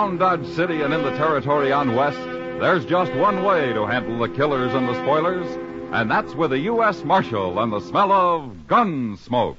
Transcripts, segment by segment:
Around Dodge City and in the territory on west, there's just one way to handle the killers and the spoilers, and that's with a U.S. Marshal and the smell of Gunsmoke.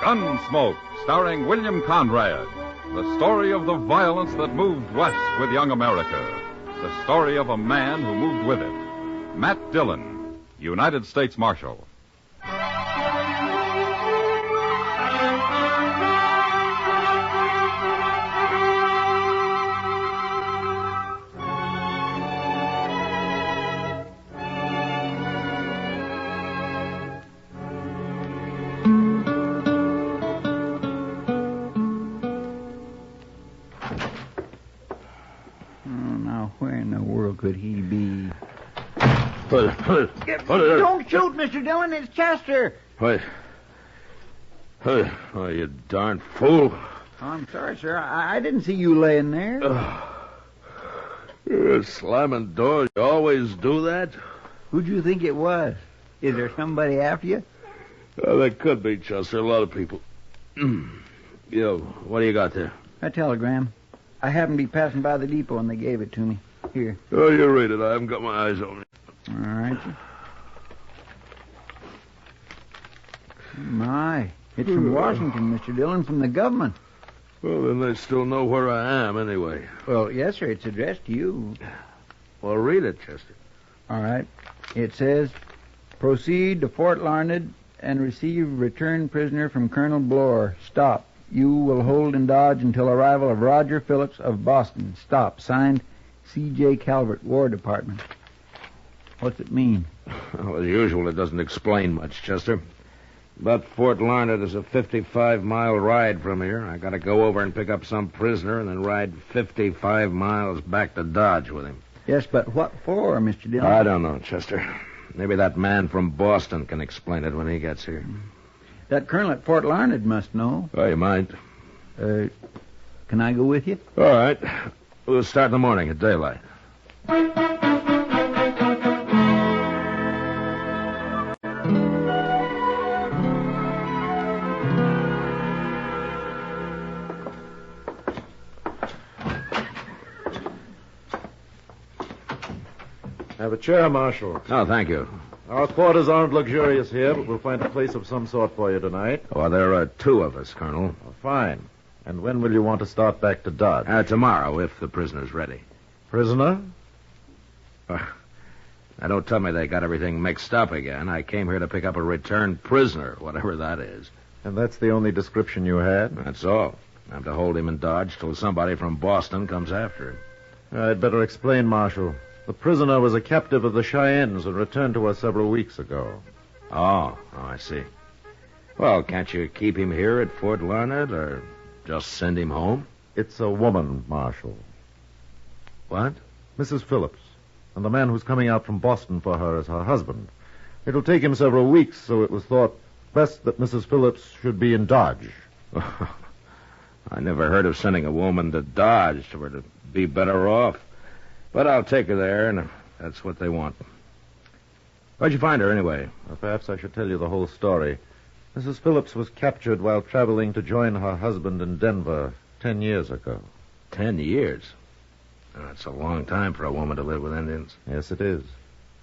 Gunsmoke, starring William Conrad. The story of the violence that moved west with young America. The story of a man who moved with it. Matt Dillon, United States Marshal. Could he be? Don't shoot, Mr. Dillon. It's Chester. What? Oh, you darn fool. Oh, I'm sorry, sir. I didn't see you laying there. You're slamming doors. You always do that? Who'd you think it was? Is there somebody after you? There could be, Chester. A lot of people. Yo, what do you got there? A telegram. I happened to be passing by the depot and they gave it to me. Here. Oh, you read it. I haven't got my eyes on it. All right. My. It's from Washington, Mr. Dillon, from the government. Well, then they still know where I am anyway. Well, yes, sir. It's addressed to you. Well, read it, Chester. All right. It says, proceed to Fort Larned and receive return prisoner from Colonel Bloor. Stop. You will hold in Dodge until arrival of Roger Phillips of Boston. Stop. Signed, C.J. Calvert, War Department. What's it mean? Well, as usual, it doesn't explain much, Chester. But Fort Larned is a 55-mile ride from here. I got to go over and pick up some prisoner and then ride 55 miles back to Dodge with him. Yes, but what for, Mr. Dillon? I don't know, Chester. Maybe that man from Boston can explain it when he gets here. That colonel at Fort Larned must know. Oh, you might. Can I go with you? All right. We'll start in the morning at daylight. Have a chair, Marshal. Oh, thank you. Our quarters aren't luxurious here, but we'll find a place of some sort for you tonight. Oh, there are two of us, Colonel. Oh, fine. And when will you want to start back to Dodge? Tomorrow, if the prisoner's ready. Prisoner? Now, don't tell me they got everything mixed up again. I came here to pick up a returned prisoner, whatever that is. And that's the only description you had? That's all. I'm to hold him in Dodge till somebody from Boston comes after him. I'd better explain, Marshal. The prisoner was a captive of the Cheyennes and returned to us several weeks ago. Oh, I see. Well, can't you keep him here at Fort Larned or just send him home? It's a woman, Marshal. What? Mrs. Phillips. And the man who's coming out from Boston for her is her husband. It'll take him several weeks, so it was thought best that Mrs. Phillips should be in Dodge. I never heard of sending a woman to Dodge for her to be better off. But I'll take her there, and that's what they want. Where'd you find her, anyway? Well, perhaps I should tell you the whole story. Mrs. Phillips was captured while traveling to join her husband in Denver 10 years ago. 10 years? That's a long time for a woman to live with Indians. Yes, it is.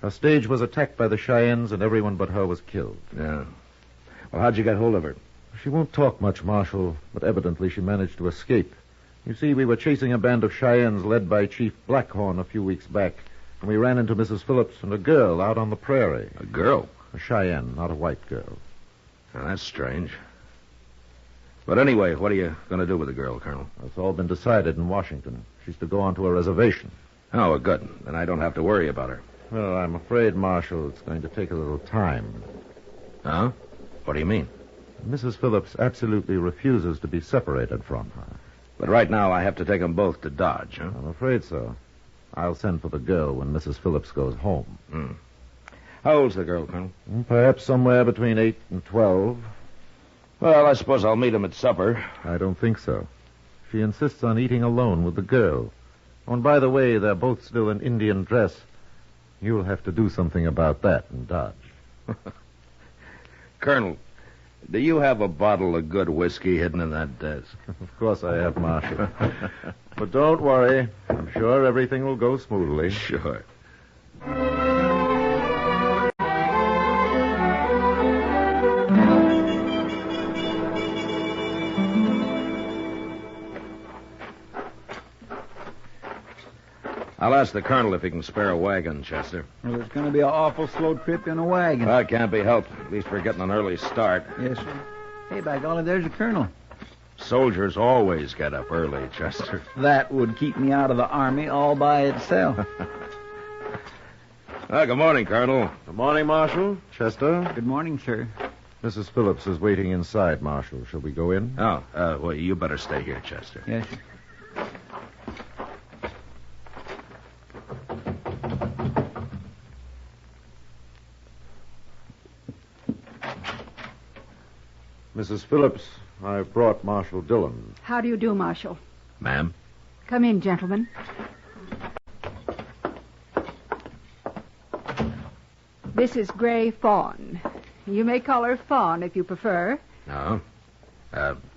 Her stage was attacked by the Cheyennes, and everyone but her was killed. Yeah. Well, how'd you get hold of her? She won't talk much, Marshal, but evidently she managed to escape. You see, we were chasing a band of Cheyennes led by Chief Blackhorn a few weeks back, and we ran into Mrs. Phillips and a girl out on the prairie. A girl? A Cheyenne, not a white girl. Well, that's strange. But anyway, what are you going to do with the girl, Colonel? It's all been decided in Washington. She's to go onto a reservation. Oh, well, good. Then I don't have to worry about her. Well, I'm afraid, Marshal, it's going to take a little time. Huh? What do you mean? Mrs. Phillips absolutely refuses to be separated from her. But right now I have to take them both to Dodge, huh? I'm afraid so. I'll send for the girl when Mrs. Phillips goes home. How old's the girl, Colonel? Perhaps somewhere between 8 and 12. Well, I suppose I'll meet him at supper. I don't think so. She insists on eating alone with the girl. Oh, and by the way, they're both still in Indian dress. You'll have to do something about that in Dodge. Colonel, do you have a bottle of good whiskey hidden in that desk? Of course I have, Marshal. But don't worry. I'm sure everything will go smoothly. Sure. I'll ask the colonel if he can spare a wagon, Chester. Well, it's going to be an awful slow trip in a wagon. Well, it can't be helped. At least we're getting an early start. Yes, sir. Hey, by golly, there's the colonel. Soldiers always get up early, Chester. That would keep me out of the Army all by itself. Good morning, Colonel. Good morning, Marshal. Chester. Good morning, sir. Mrs. Phillips is waiting inside, Marshal. Shall we go in? Oh, well, you better stay here, Chester. Yes, sir. Mrs. Phillips, I've brought Marshal Dillon. How do you do, Marshal? Ma'am? Come in, gentlemen. This is Gray Fawn. You may call her Fawn if you prefer. No.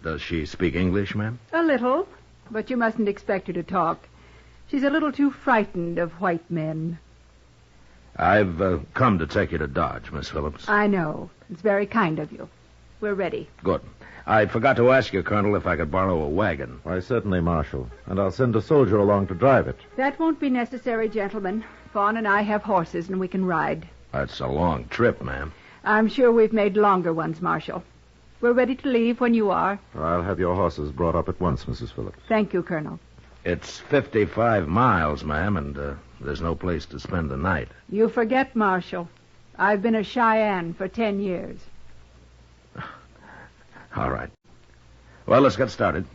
Does she speak English, ma'am? A little, but you mustn't expect her to talk. She's a little too frightened of white men. I've come to take you to Dodge, Miss Phillips. I know. It's very kind of you. We're ready. Good. I forgot to ask you, Colonel, if I could borrow a wagon. Why, certainly, Marshal. And I'll send a soldier along to drive it. That won't be necessary, gentlemen. Fawn and I have horses, and we can ride. That's a long trip, ma'am. I'm sure we've made longer ones, Marshal. We're ready to leave when you are. I'll have your horses brought up at once, Mrs. Phillips. Thank you, Colonel. It's 55 miles, ma'am, and there's no place to spend the night. You forget, Marshal. I've been a Cheyenne for 10 years. All right. Well, let's get started.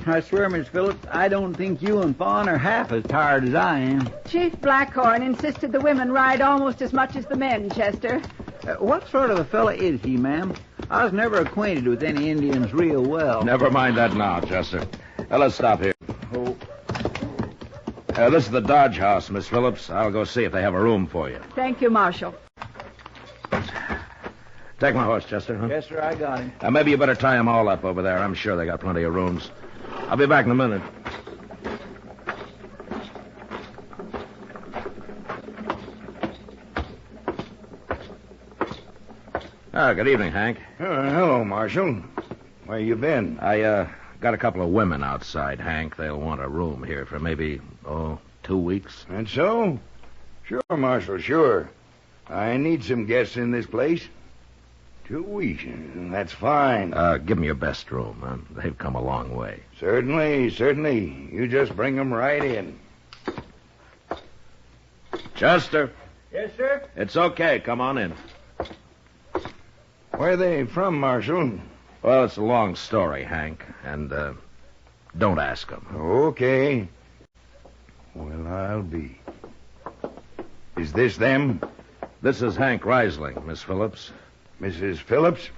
I swear, Miss Phillips, I don't think you and Fawn are half as tired as I am. Chief Blackhorn insisted the women ride almost as much as the men, Chester. What sort of a fella is he, ma'am? I was never acquainted with any Indians real well. Never mind that now, Chester. Let's stop here. Oh. This is the Dodge house, Miss Phillips. I'll go see if they have a room for you. Thank you, Marshal. Take my horse, Chester. Huh? Yes, sir, I got him. Maybe you better tie them all up over there. I'm sure they got plenty of rooms. I'll be back in a minute. Good evening, Hank. Hello, Marshal. Where you been? I got a couple of women outside, Hank. They'll want a room here for maybe, 2 weeks. And so? Sure, Marshal, sure. I need some guests in this place. 2 weeks. That's fine. Give them your best room. They've come a long way. Certainly, certainly. You just bring them right in. Chester. Yes, sir? It's okay. Come on in. Where are they from, Marshal? Well, it's a long story, Hank. And, don't ask them. Okay. Well, I'll be. Is this them? This is Hank Reisling, Miss Phillips. Mrs. Phillips?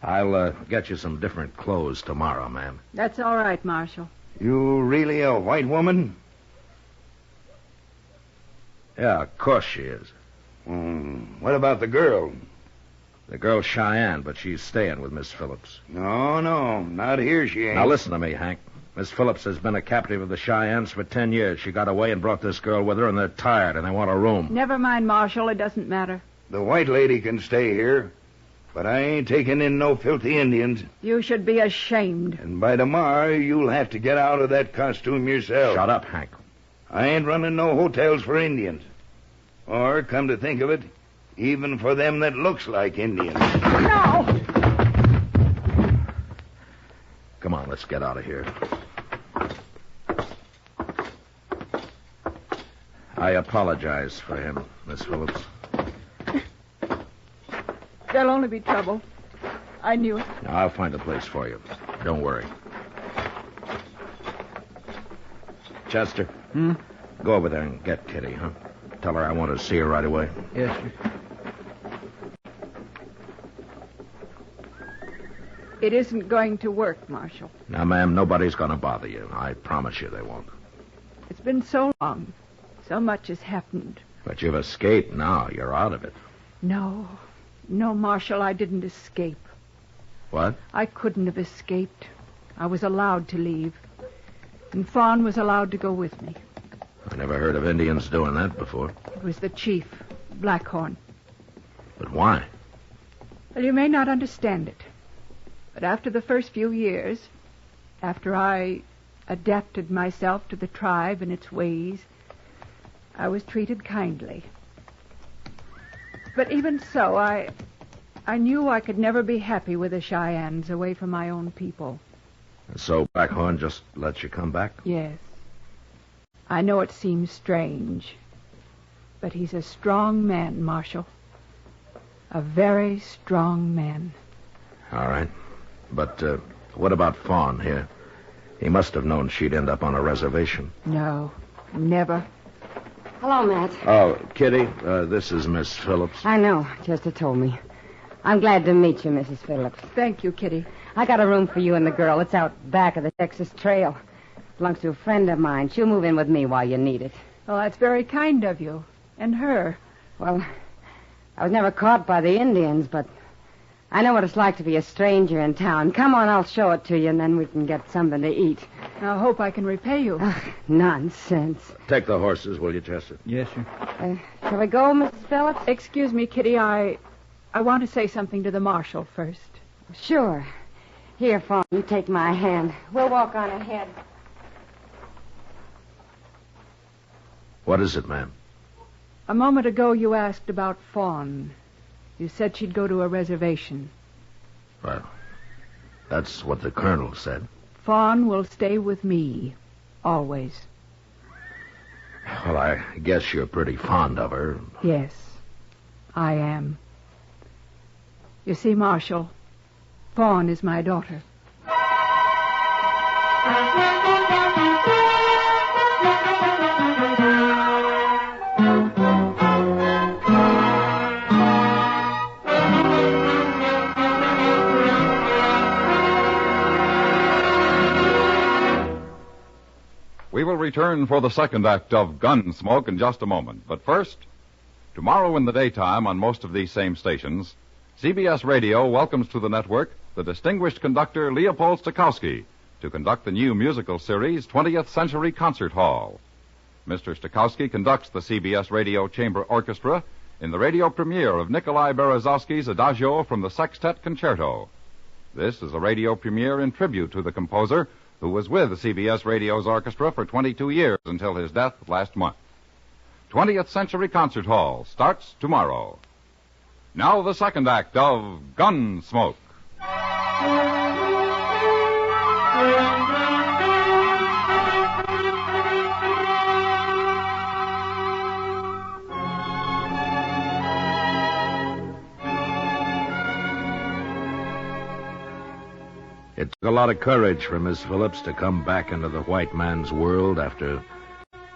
I'll get you some different clothes tomorrow, ma'am. That's all right, Marshal. You really a white woman? Yeah, of course she is. What about the girl? The girl's Cheyenne, but she's staying with Miss Phillips. No, not here she ain't. Now listen to me, Hank. Miss Phillips has been a captive of the Cheyennes for 10 years. She got away and brought this girl with her, and they're tired, and they want a room. Never mind, Marshal. It doesn't matter. The white lady can stay here, but I ain't taking in no filthy Indians. You should be ashamed. And by tomorrow, you'll have to get out of that costume yourself. Shut up, Hank. I ain't running no hotels for Indians. Or, come to think of it, even for them that looks like Indians. No! Come on, let's get out of here. I apologize for him, Miss Phillips. There'll only be trouble. I knew it. I'll find a place for you. Don't worry. Chester, go over there and get Kitty, huh? Tell her I want to see her right away. Yes, sir. It isn't going to work, Marshal. Now, ma'am, nobody's going to bother you. I promise you they won't. It's been so long. So much has happened. But you've escaped now. You're out of it. No, Marshal, I didn't escape. What? I couldn't have escaped. I was allowed to leave. And Fawn was allowed to go with me. I never heard of Indians doing that before. It was the chief, Blackhorn. But why? Well, you may not understand it. But after the first few years, after I adapted myself to the tribe and its ways, I was treated kindly. But even so, I knew I could never be happy with the Cheyennes away from my own people. And so Blackhorn just lets you come back? Yes. I know it seems strange, but he's a strong man, Marshal. A very strong man. All right. But what about Fawn here? He must have known she'd end up on a reservation. No, never. Hello, Matt. Oh, Kitty, this is Miss Phillips. I know. Chester told me. I'm glad to meet you, Mrs. Phillips. Thank you, Kitty. I got a room for you and the girl. It's out back of the Texas Trail. Belongs to a friend of mine. She'll move in with me while you need it. Well, that's very kind of you. And her. Well, I was never caught by the Indians, but I know what it's like to be a stranger in town. Come on, I'll show it to you, and then we can get something to eat. I hope I can repay you. Nonsense. Take the horses, will you, Chester? Yes, sir. Shall we go, Mrs. Phillips? Excuse me, Kitty. I want to say something to the marshal first. Sure. Here, Fawn, you take my hand. We'll walk on ahead. What is it, ma'am? A moment ago, you asked about Fawn. You said she'd go to a reservation. Well, that's what the colonel said. Fawn will stay with me. Always. Well, I guess you're pretty fond of her. Yes, I am. You see, Marshal, Fawn is my daughter. We will return for the second act of Gunsmoke in just a moment. But first, tomorrow in the daytime on most of these same stations, CBS Radio welcomes to the network the distinguished conductor Leopold Stokowski to conduct the new musical series 20th Century Concert Hall. Mr. Stokowski conducts the CBS Radio Chamber Orchestra in the radio premiere of Nikolai Berezovsky's Adagio from the Sextet Concerto. This is a radio premiere in tribute to the composer who was with CBS Radio's orchestra for 22 years until his death last month. 20th Century Concert Hall starts tomorrow. Now the second act of Gunsmoke. It took a lot of courage for Miss Phillips to come back into the white man's world after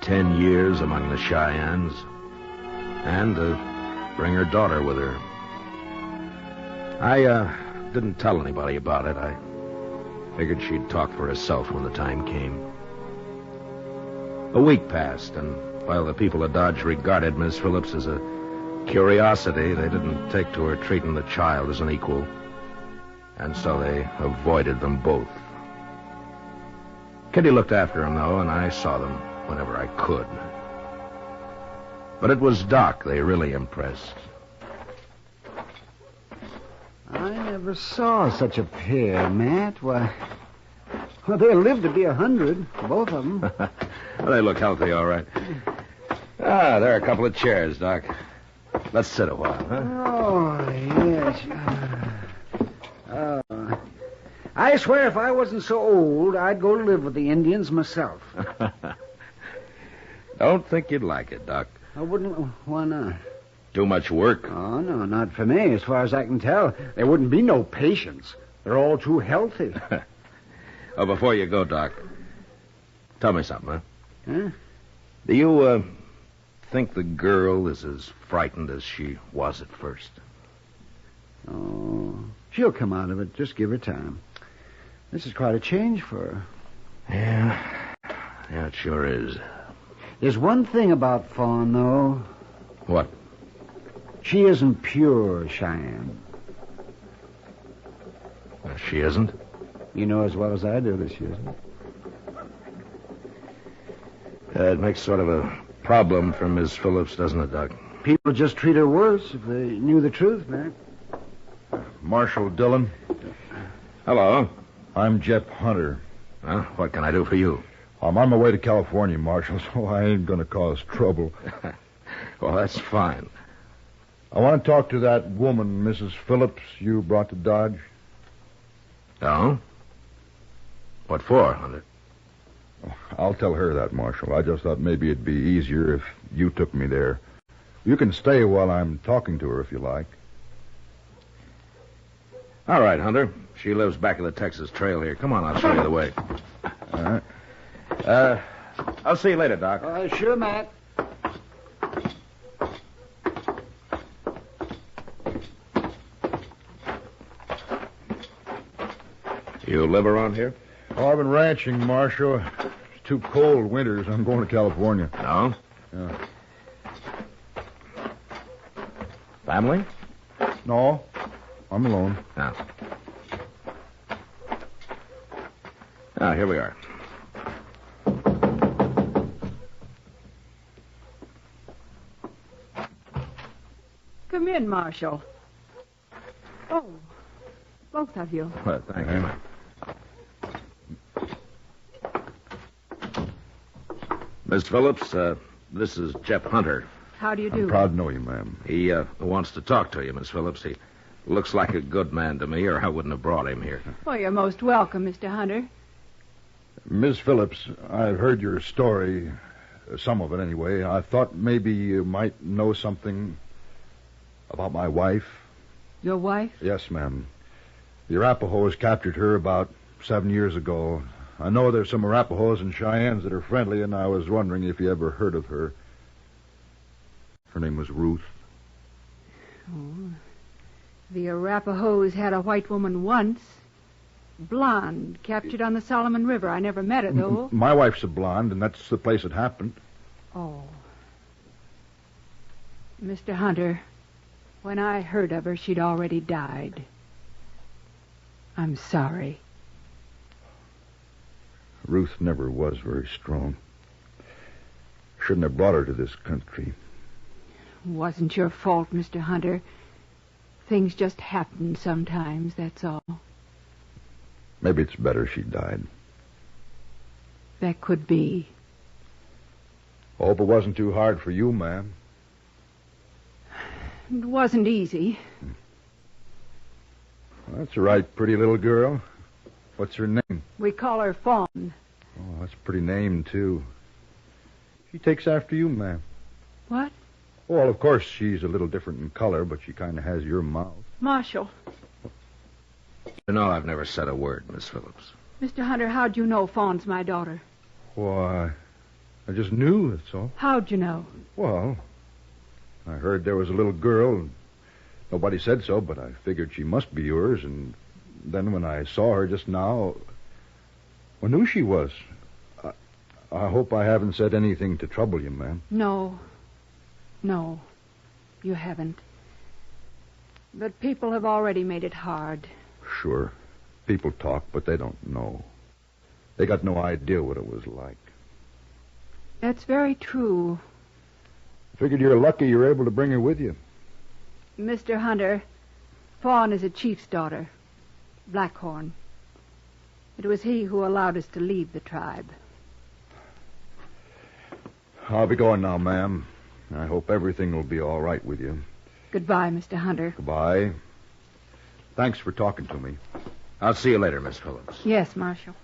10 years among the Cheyennes, and to bring her daughter with her. I didn't tell anybody about it. I figured she'd talk for herself when the time came. A week passed, and while the people of Dodge regarded Miss Phillips as a curiosity, they didn't take to her treating the child as an equal. And so they avoided them both. Kitty looked after them, though, and I saw them whenever I could. But it was Doc they really impressed. I never saw such a pair, Matt. Why, well, they'll live to be 100, both of them. Well, they look healthy, all right. There are a couple of chairs, Doc. Let's sit a while, huh? Oh, yes. I swear if I wasn't so old, I'd go to live with the Indians myself. Don't don't think you'd like it, Doc. I wouldn't. Why not? Too much work. Oh, no, not for me. As far as I can tell, there wouldn't be no patients. They're all too healthy. Oh, before you go, Doc, tell me something, huh? Huh? Do you, think the girl is as frightened as she was at first? Oh, she'll come out of it. Just give her time. This is quite a change for her. Yeah, it sure is. There's one thing about Fawn, though. What? She isn't pure, Cheyenne. She isn't? You know as well as I do that she isn't. It makes sort of a problem for Miss Phillips, doesn't it, Doc? People just treat her worse if they knew the truth, man. Marshal Dillon. Hello. I'm Jeff Hunter. Well, what can I do for you? I'm on my way to California, Marshal, so I ain't going to cause trouble. Well, that's fine. I want to talk to that woman, Mrs. Phillips, you brought to Dodge. Oh? What for, Hunter? I'll tell her that, Marshal. I just thought maybe it'd be easier if you took me there. You can stay while I'm talking to her if you like. All right, Hunter. She lives back of the Texas Trail here. Come on, I'll show you the way. All right. I'll see you later, Doc. Sure, Matt. You live around here? Oh, I've been ranching, Marshal. It's too cold winters. I'm going to California. No? Yeah. Family? No, I'm alone. No. Ah, here we are. Come in, Marshal. Oh, both of you. Well, thank you. Miss Phillips, this is Jeff Hunter. How do you do? I'm proud to know you, ma'am. He wants to talk to you, Miss Phillips. He looks like a good man to me, or I wouldn't have brought him here. Well, you're most welcome, Mr. Hunter. Miss Phillips, I've heard your story, some of it anyway. I thought maybe you might know something about my wife. Your wife? Yes, ma'am. The Arapahoes captured her about 7 years ago. I know there's some Arapahoes and Cheyennes that are friendly, and I was wondering if you ever heard of her. Her name was Ruth. Oh. The Arapahoes had a white woman once. Blonde, captured on the Solomon River. I never met her, though. My wife's a blonde, and that's the place it happened. Oh. Mr. Hunter, when I heard of her, she'd already died. I'm sorry. Ruth never was very strong. Shouldn't have brought her to this country. It wasn't your fault, Mr. Hunter. Things just happen sometimes, that's all. Maybe it's better she died. That could be. I hope it wasn't too hard for you, ma'am. It wasn't easy. Well, that's a right pretty little girl. What's her name? We call her Fawn. Oh, that's a pretty name, too. She takes after you, ma'am. What? Well, of course, she's a little different in color, but she kind of has your mouth. Marshal. You know I've never said a word, Miss Phillips. Mr. Hunter, how'd you know Fawn's my daughter? Why, I just knew, that's all. How'd you know? Well, I heard there was a little girl. Nobody said so, but I figured she must be yours, and then when I saw her just now, I knew she was. I hope I haven't said anything to trouble you, ma'am. No, you haven't. But people have already made it hard. Sure. People talk, but they don't know. They got no idea what it was like. That's very true. Figured you're lucky you're able to bring her with you. Mr. Hunter, Fawn is a chief's daughter, Blackhorn. It was he who allowed us to leave the tribe. I'll be going now, ma'am. I hope everything will be all right with you. Goodbye, Mr. Hunter. Goodbye. Thanks for talking to me. I'll see you later, Miss Phillips. Yes, Marshal.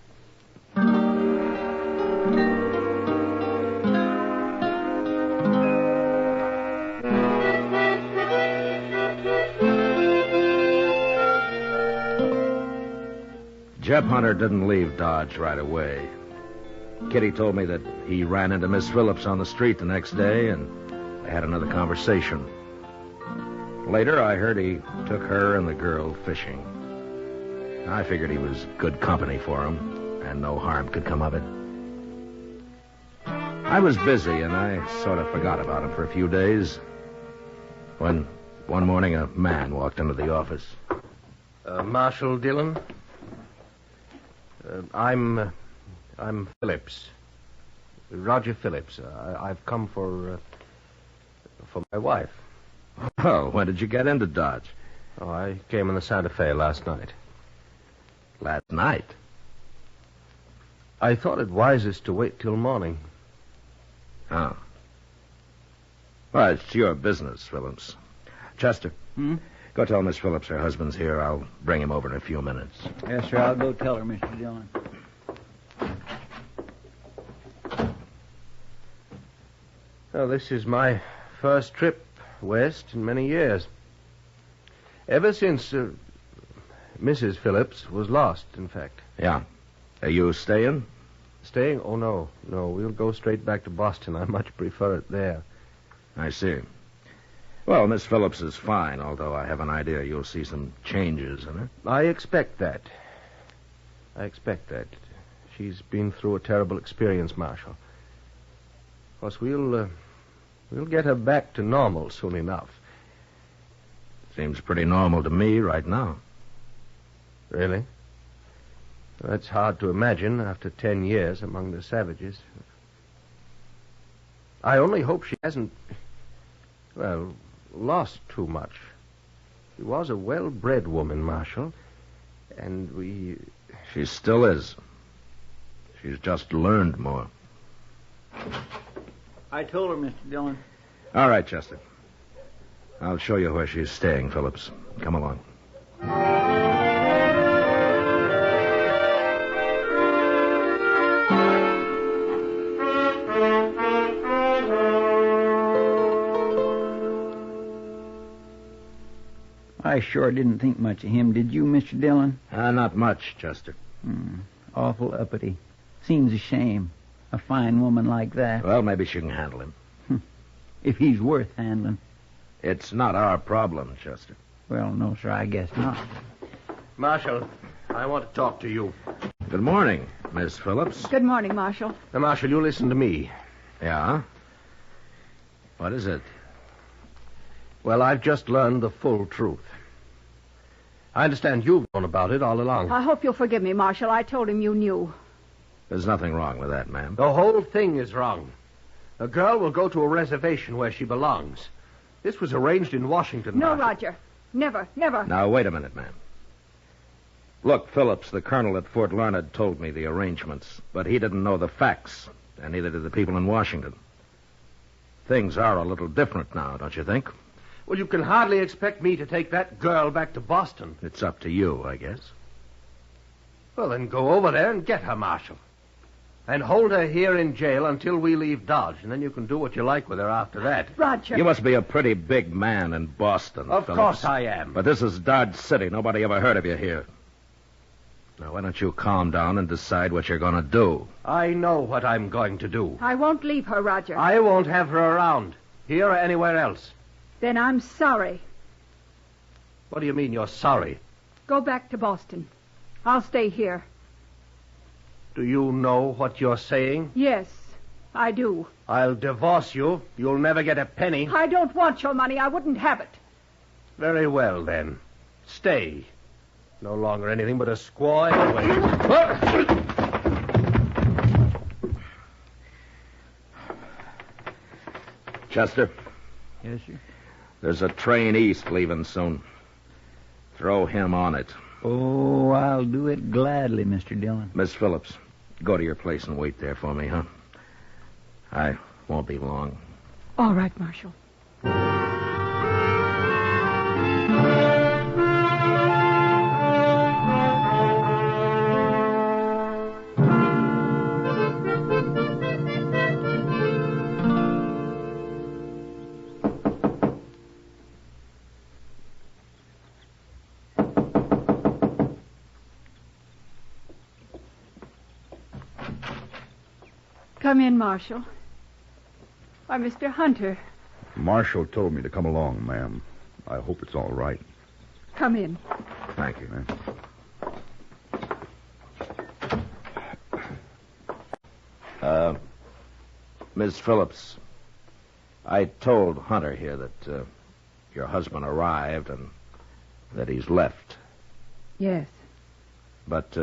Jeb Hunter didn't leave Dodge right away. Kitty told me that he ran into Miss Phillips on the street the next day, and they had another conversation. Later, I heard he took her and the girl fishing. I figured he was good company for him, and no harm could come of it. I was busy, and I sort of forgot about him for a few days, when one morning a man walked into the office. Marshal Dillon? I'm Phillips. Roger Phillips. I've come for my wife. Well, when did you get into Dodge? Oh, I came in the Santa Fe last night. Last night? I thought it wisest to wait till morning. Oh. Well, it's your business, Phillips. Chester. Go tell Miss Phillips her husband's here. I'll bring him over in a few minutes. Yes, sir. I'll go tell her, Mr. Dillon. Well, this is my first trip west in many years. Ever since Mrs. Phillips was lost, in fact. Yeah. Are you staying? Staying? Oh, no. No, we'll go straight back to Boston. I much prefer it there. I see. Well, Miss Phillips is fine, although I have an idea you'll see some changes in her. I expect that. She's been through a terrible experience, Marshal. Of course, we'll get her back to normal soon enough. Seems pretty normal to me right now. Really? That's hard to imagine after 10 years among the savages. I only hope she hasn't, lost too much. She was a well-bred woman, Marshal, and She still is. She's just learned more. I told her, Mr. Dillon. All right, Chester. I'll show you where she's staying, Phillips. Come along. I sure didn't think much of him, did you, Mr. Dillon? Not much, Chester. Awful uppity. Seems a shame. A fine woman like that. Well, maybe she can handle him. If he's worth handling. It's not our problem, Chester. Well, no, sir, I guess not. Marshal, I want to talk to you. Good morning, Miss Phillips. Good morning, Marshal. Now, Marshal, you listen to me. Yeah? What is it? Well, I've just learned the full truth. I understand you've known about it all along. I hope you'll forgive me, Marshal. I told him you knew. There's nothing wrong with that, ma'am. The whole thing is wrong. A girl will go to a reservation where she belongs. This was arranged in Washington. No, Marshal. Roger. Never, never. Now, wait a minute, ma'am. Look, Phillips, the colonel at Fort Larned told me the arrangements, but he didn't know the facts, and neither did the people in Washington. Things are a little different now, don't you think? Well, you can hardly expect me to take that girl back to Boston. It's up to you, I guess. Well, then go over there and get her, Marshal. And hold her here in jail until we leave Dodge, and then you can do what you like with her after that. Roger. You must be a pretty big man in Boston, Of Phillips. course I am. But this is Dodge City. Nobody ever heard of you here. Now, why don't you calm down and decide what you're going to do? I know what I'm going to do. I won't leave her, Roger. I won't have her around, here or anywhere else. Then I'm sorry. What do you mean you're sorry? Go back to Boston. I'll stay here. Do you know what you're saying? Yes, I do. I'll divorce you. You'll never get a penny. I don't want your money. I wouldn't have it. Very well, then. Stay. No longer anything but a squaw anyway. Chester, Yes, sir. there's a train east leaving soon. Throw him on it. Oh, I'll do it gladly, Mr. Dillon. Miss Phillips, go to your place and wait there for me, huh? I won't be long. All right, Marshal. Come in, Marshal. Why, Mr. Hunter. Marshal told me to come along, ma'am. I hope it's all right. Come in. Thank you, ma'am. Miss Phillips, I told Hunter here that your husband arrived and that he's left. Yes. But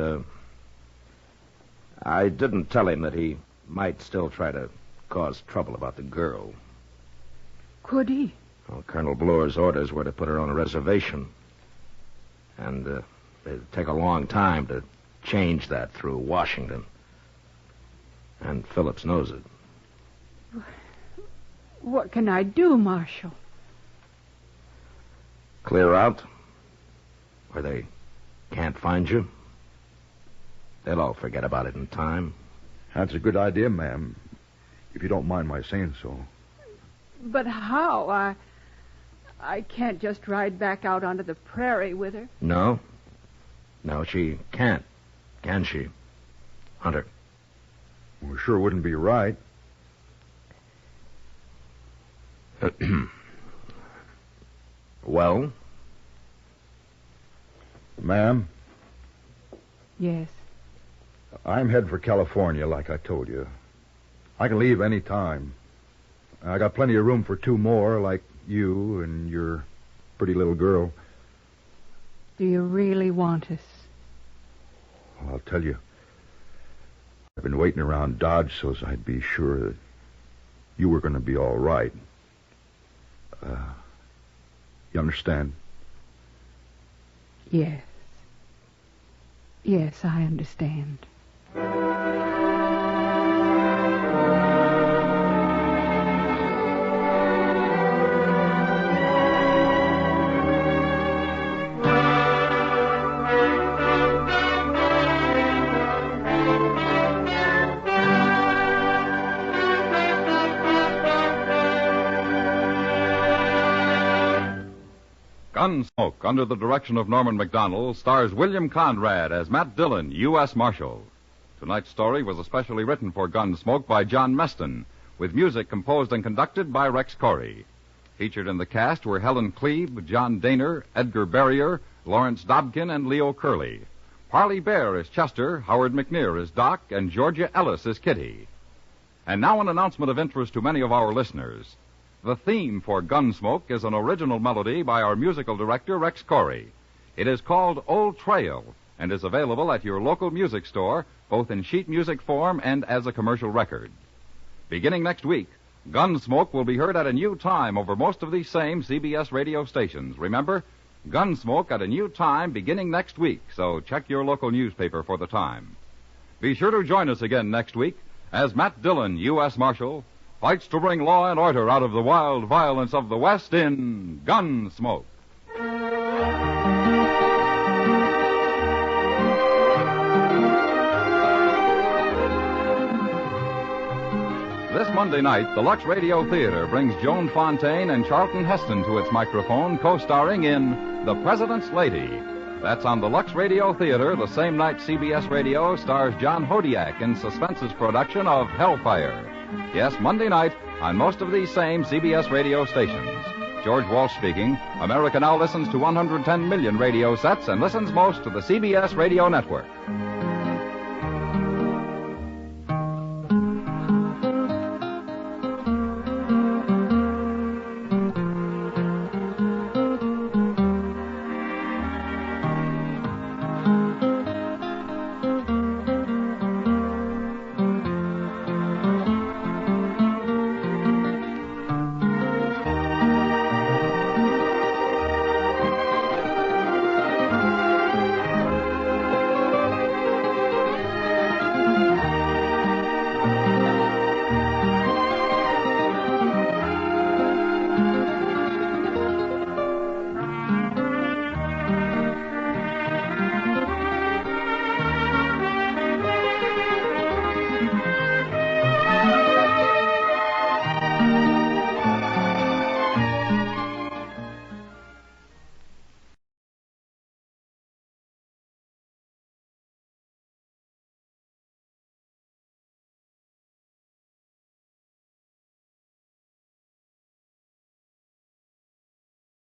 I didn't tell him that he might still try to cause trouble about the girl. Could he? Well, Colonel Bloor's orders were to put her on a reservation. And it'd take a long time to change that through Washington. And Phillips knows it. What can I do, Marshal? Clear out where they can't find you. They'll all forget about it in time. That's a good idea, ma'am, if you don't mind my saying so. But how? I can't just ride back out onto the prairie with her. No. No, she can't. Can she? Hunter. Well, sure wouldn't be right. Well? Ma'am? Yes. I'm headed for California, like I told you. I can leave any time. I got plenty of room for 2 more, like you and your pretty little girl. Do you really want us? Well, I'll tell you. I've been waiting around Dodge so as I'd be sure that you were going to be all right. You understand? Yes. Yes, I understand. Gunsmoke, under the direction of Norman Macdonnell, stars William Conrad as Matt Dillon, U.S. Marshal. Tonight's story was especially written for Gunsmoke by John Meston, with music composed and conducted by Rex Corey. Featured in the cast were Helen Cleve, John Daner, Edgar Barrier, Lawrence Dobkin, and Leo Curley. Parley Bear is Chester, Howard McNear is Doc, and Georgia Ellis is Kitty. And now an announcement of interest to many of our listeners. The theme for Gunsmoke is an original melody by our musical director, Rex Corey. It is called Old Trail and is available at your local music store, both in sheet music form and as a commercial record. Beginning next week, Gunsmoke will be heard at a new time over most of these same CBS radio stations. Remember, Gunsmoke at a new time beginning next week, so check your local newspaper for the time. Be sure to join us again next week as Matt Dillon, U.S. Marshal, fights to bring law and order out of the wild violence of the West in Gunsmoke. This Monday night, the Lux Radio Theater brings Joan Fontaine and Charlton Heston to its microphone, co-starring in The President's Lady. That's on the Lux Radio Theater the same night CBS Radio stars John Hodiak in Suspense's production of Hellfire. Yes, Monday night on most of these same CBS radio stations. George Walsh speaking. America now listens to 110 million radio sets and listens most to the CBS radio network.